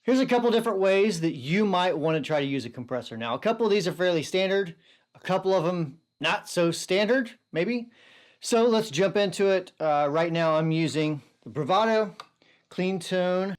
Here's a couple different ways that you might want to try to use a compressor. Now, a couple of these are fairly standard, a couple of them not so standard, maybe. So let's jump into it. Right now I'm using the Bravado Clean Tone.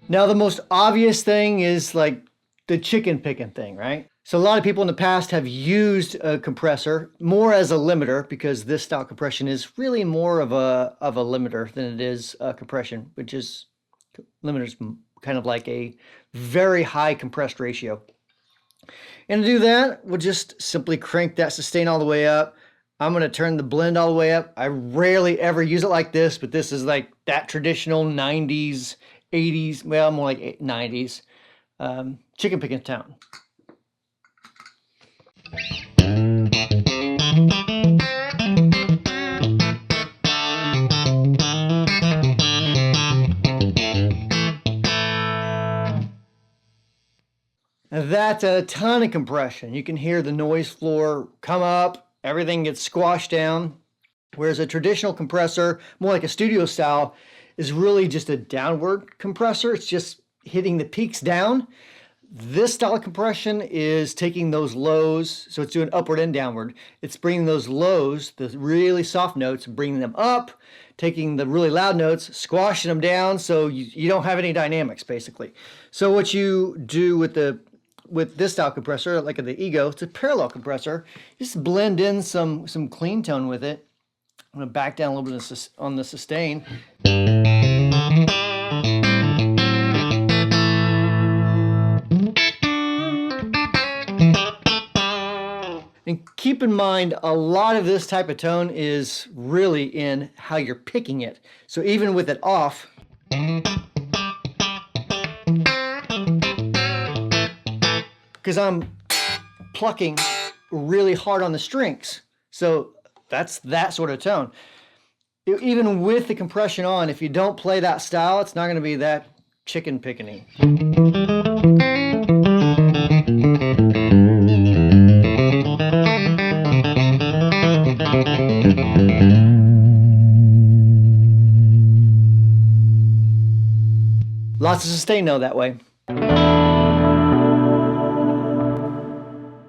Now the most obvious thing is like the chicken picking thing, right? So a lot of people in the past have used a compressor more as a limiter, because this style compression is really more of a limiter than it is a compression, which is limiters kind of like a very high compressed ratio. And to do that, we'll just simply crank that sustain all the way up. I'm going to turn the blend all the way up. I rarely ever use it like this, but this is like that traditional 90s, 80s, well, more like 90s chicken picking tone. That's a ton of compression. You can hear the noise floor come up, everything gets squashed down. Whereas a traditional compressor, more like a studio style, is really just a downward compressor. It's just hitting the peaks down. This style of compression is taking those lows, so it's doing upward and downward. It's bringing those lows, the really soft notes, bringing them up, taking the really loud notes, squashing them down, so you don't have any dynamics, basically. So what you do with this style compressor, like the Ego, it's a parallel compressor. Just blend in some clean tone with it. I'm going to back down a little bit on the sustain. And keep in mind, a lot of this type of tone is really in how you're picking it. So even with it off, because I'm plucking really hard on the strings. So that's that sort of tone. Even with the compression on, if you don't play that style, it's not going to be that chicken picking-y. Lots of sustain though that way.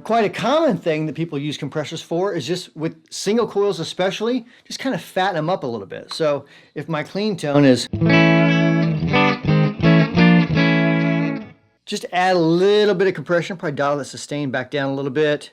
Quite a common thing that people use compressors for is just with single coils especially, just kind of fatten them up a little bit. So if my clean tone is, just add a little bit of compression, probably dial the sustain back down a little bit.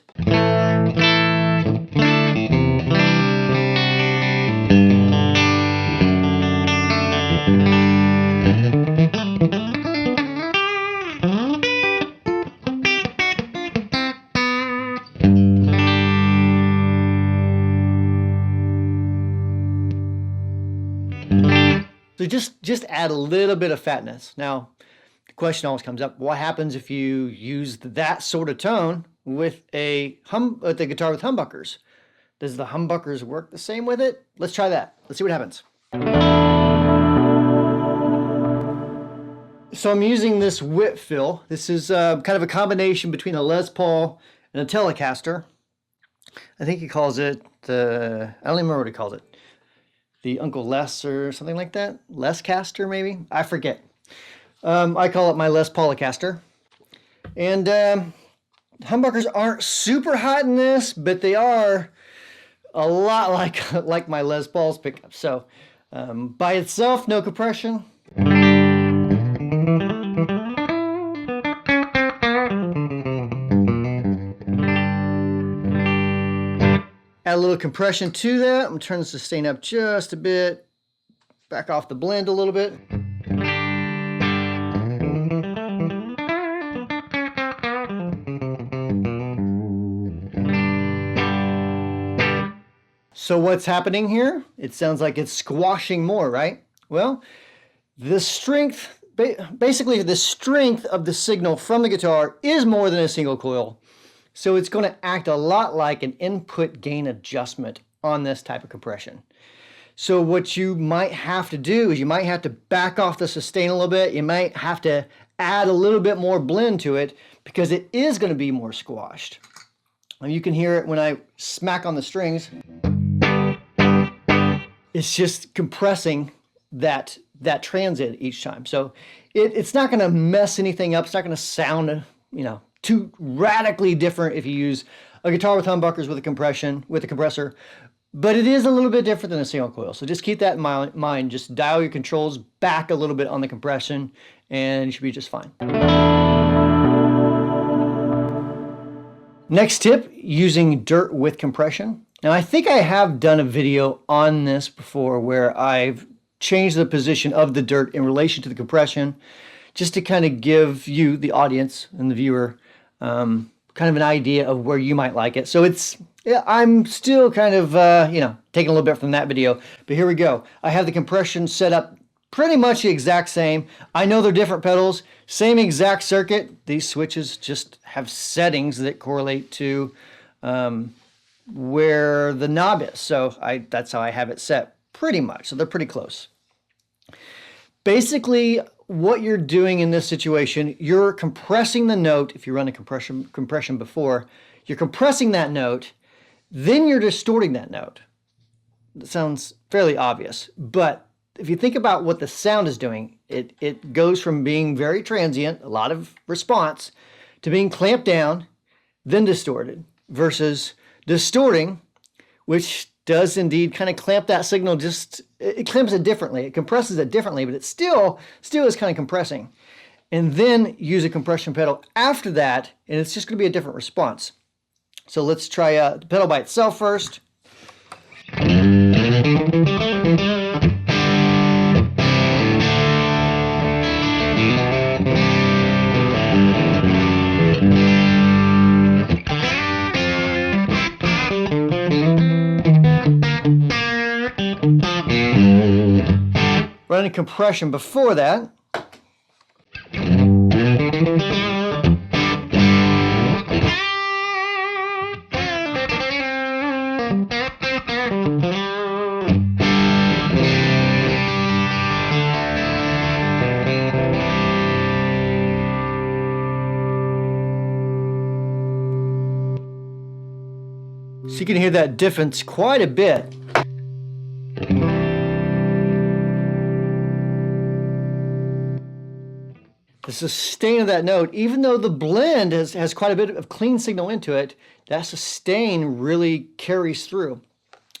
So just add a little bit of fatness. Now, the question always comes up, what happens if you use that sort of tone with the guitar with humbuckers? Does the humbuckers work the same with it? Let's try that. Let's see what happens. So I'm using this whip fill. This is kind of a combination between a Les Paul and a Telecaster. I think he calls it I don't even remember what he calls it. The Uncle Les or something like that. Les Caster, maybe? I forget. I call it my Les Paulicaster. And humbuckers aren't super hot in this, but they are a lot like my Les Paul's pickup. So by itself, no compression. Add a little compression to that. I'm going to turn the sustain up just a bit. Back off the blend a little bit. So what's happening here? It sounds like it's squashing more, right? Well, the strength, basically the strength of the signal from the guitar is more than a single coil. So it's going to act a lot like an input gain adjustment on this type of compression. So what you might have to do is you might have to back off the sustain a little bit. You might have to add a little bit more blend to it because it is going to be more squashed. And you can hear it when I smack on the strings. It's just compressing that transient each time. So it's not going to mess anything up. It's not going to sound, too radically different if you use a guitar with humbuckers with a compressor. But it is a little bit different than a single coil. So just keep that in mind. Just dial your controls back a little bit on the compression and you should be just fine. Next tip, using dirt with compression. Now I think I have done a video on this before where I've changed the position of the dirt in relation to the compression just to kind of give you, the audience and the viewer, kind of an idea of where you might like it. So I'm still kind of, taking a little bit from that video, but here we go. I have the compression set up pretty much the exact same. I know they're different pedals, same exact circuit. These switches just have settings that correlate to where the knob is. So that's how I have it set pretty much. So they're pretty close. Basically, what you're doing in this situation, you're compressing the note. If you run a compression before, you're compressing that note, then you're distorting that note. That sounds fairly obvious, but if you think about what the sound is doing, it goes from being very transient, a lot of response, to being clamped down, then distorted, versus distorting, which does indeed kind of clamp that signal. It clamps it differently, it compresses it differently, but it still is kind of compressing. And then use a compression pedal after that, and it's just going to be a different response. So let's try the pedal by itself first. Running compression before that. So you can hear that difference quite a bit. The sustain of that note, even though the blend has quite a bit of clean signal into it, that sustain really carries through.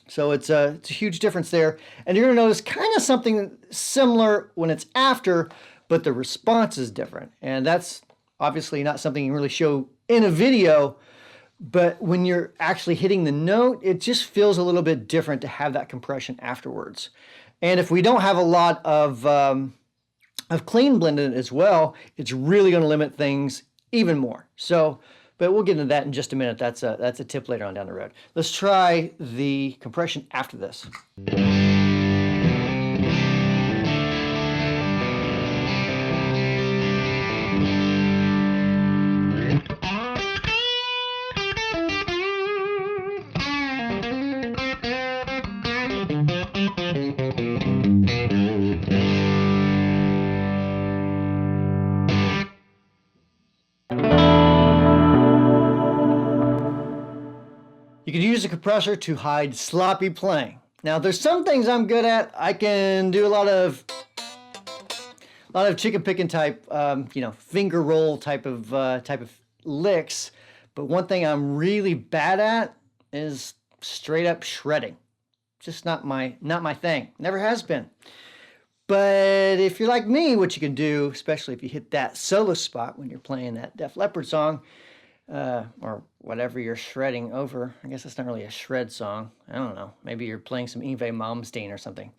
So it's a huge difference there. And you're going to notice kind of something similar when it's after, but the response is different. And that's obviously not something you can really show in a video, but when you're actually hitting the note, it just feels a little bit different to have that compression afterwards. And if we don't have a lot of clean blend in it as well, it's really going to limit things even more. So, but we'll get into that in just a minute. That's a tip later on down the road. Let's try the compression after this. You can use a compressor to hide sloppy playing. Now there's some things I'm good at. I can do a lot of chicken picking type, finger roll type of licks. But one thing I'm really bad at is straight up shredding. Just not my thing. Never has been. But if you're like me, what you can do, especially if you hit that solo spot when you're playing that Def Leppard song, or whatever you're shredding over. I guess it's not really a shred song. I don't know. Maybe you're playing some Yngwie Malmsteen or something.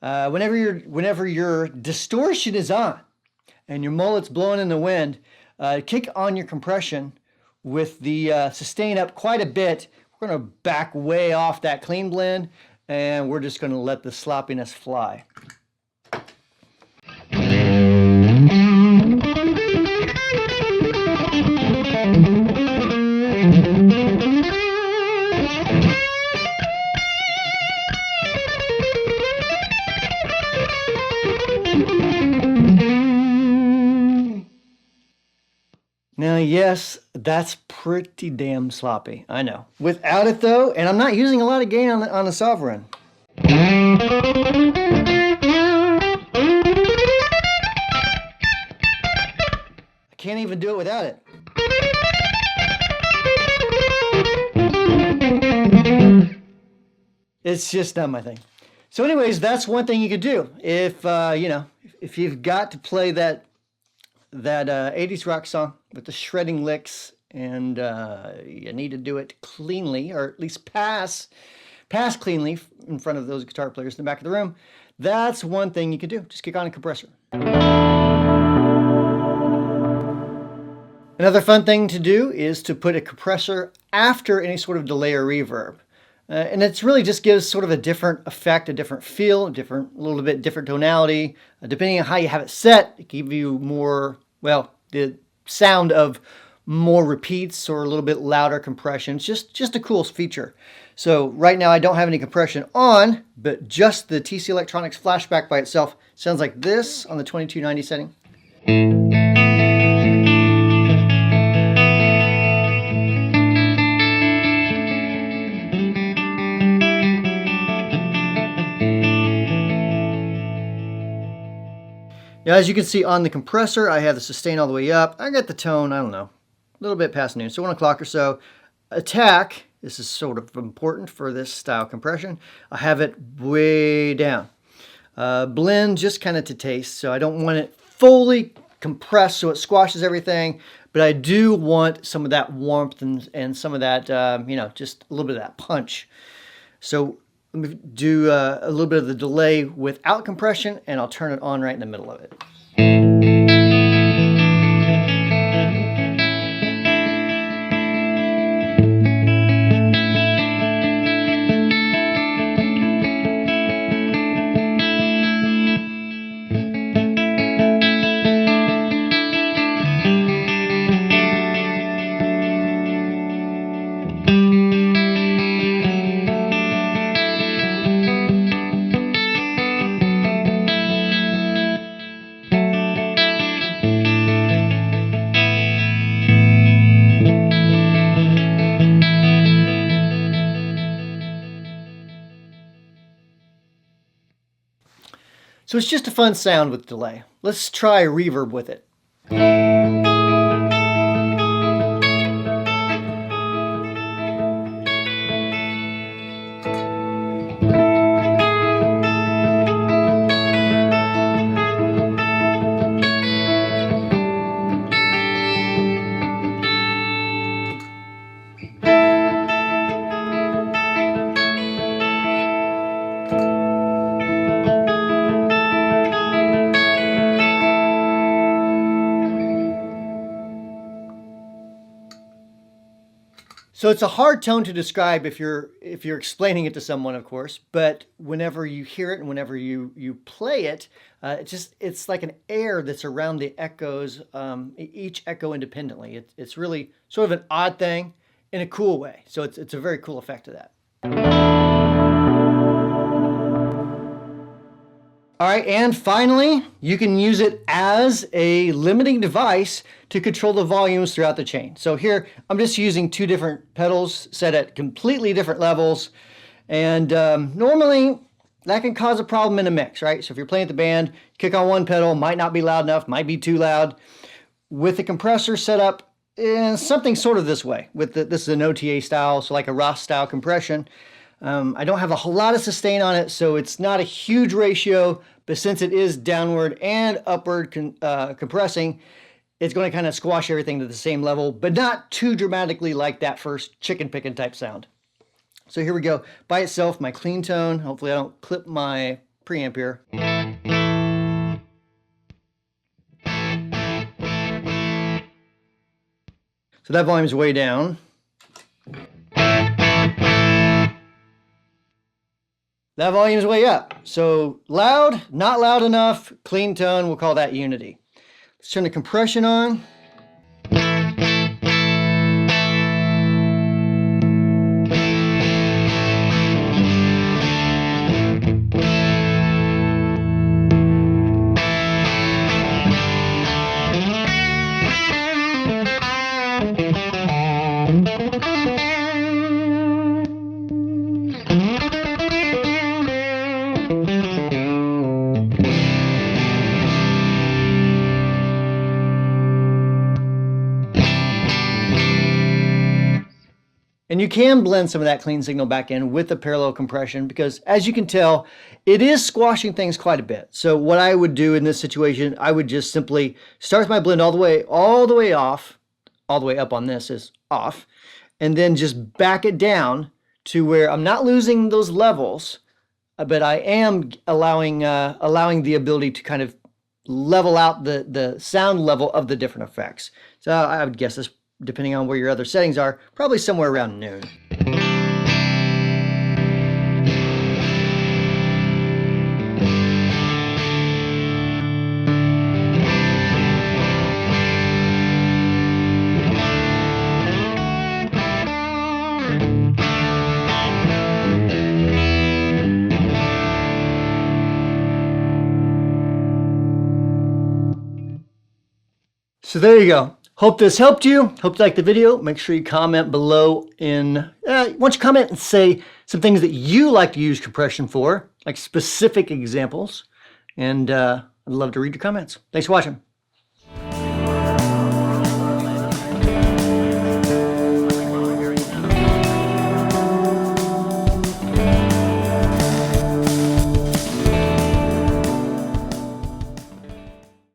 Whenever your distortion is on and your mullet's blowing in the wind, kick on your compression with the sustain up quite a bit. We're going to back way off that clean blend, and we're just going to let the sloppiness fly. Now, yes, that's pretty damn sloppy, I know. Without it though, and I'm not using a lot of gain on the sovereign. I can't even do it without it. It's just not my thing. So anyways, that's one thing you could do. If, you know, if you've got to play that 80s rock song with the shredding licks and you need to do it cleanly, or at least pass cleanly in front of those guitar players in the back of the room, that's one thing you could do. Just kick on a compressor. Another fun thing to do is to put a compressor after any sort of delay or reverb. And it's really just gives sort of a different effect, a different feel, a little bit different tonality. Depending on how you have it set, it give you more, well, the sound of more repeats or a little bit louder compression. It's just a cool feature. So right now I don't have any compression on, but just the TC Electronics flashback by itself sounds like this on the 2290 setting. Now, as you can see on the compressor, I have the sustain all the way up. I got the tone, I don't know, a little bit past noon, so 1 o'clock or so. Attack, this is sort of important for this style compression. I have it way down. Blend just kind of to taste, so I don't want it fully compressed so it squashes everything, but I do want some of that warmth and some of that, you know, just a little bit of that punch. So let me do a little bit of the delay without compression, and I'll turn it on right in the middle of it. So it's just a fun sound with delay. Let's try reverb with it. So it's a hard tone to describe if you're explaining it to someone, of course, but whenever you hear it and whenever you play it, it's like an air that's around the echoes, each echo independently. It's really sort of an odd thing in a cool way. So it's a very cool effect of that. All right, and finally, you can use it as a limiting device to control the volumes throughout the chain. So here, I'm just using 2 different pedals set at completely different levels. And normally, that can cause a problem in a mix, right? So if you're playing at the band, kick on one pedal, might not be loud enough, might be too loud. With the compressor set up in something sort of this way, this is an OTA style, so like a Ross style compression. I don't have a whole lot of sustain on it, so it's not a huge ratio, but since it is downward and upward compressing, it's going to kind of squash everything to the same level, but not too dramatically like that first chicken picking type sound. So here we go. By itself, my clean tone. Hopefully I don't clip my preamp here. So that volume is way down. That volume is way up. So loud, not loud enough, clean tone, we'll call that unity. Let's turn the compression on. And you can blend some of that clean signal back in with the parallel compression because, as you can tell, it is squashing things quite a bit. So what I would do in this situation, I would just simply start my blend all the way off, all the way up on this is off, and then just back it down to where I'm not losing those levels, but I am allowing the ability to kind of level out the sound level of the different effects. So I would guess this, depending on where your other settings are, probably somewhere around noon. So there you go. Hope this helped you. Hope you liked the video. Make sure you comment below once you comment and say some things that you like to use compression for, like specific examples. And I'd love to read your comments. Thanks for watching.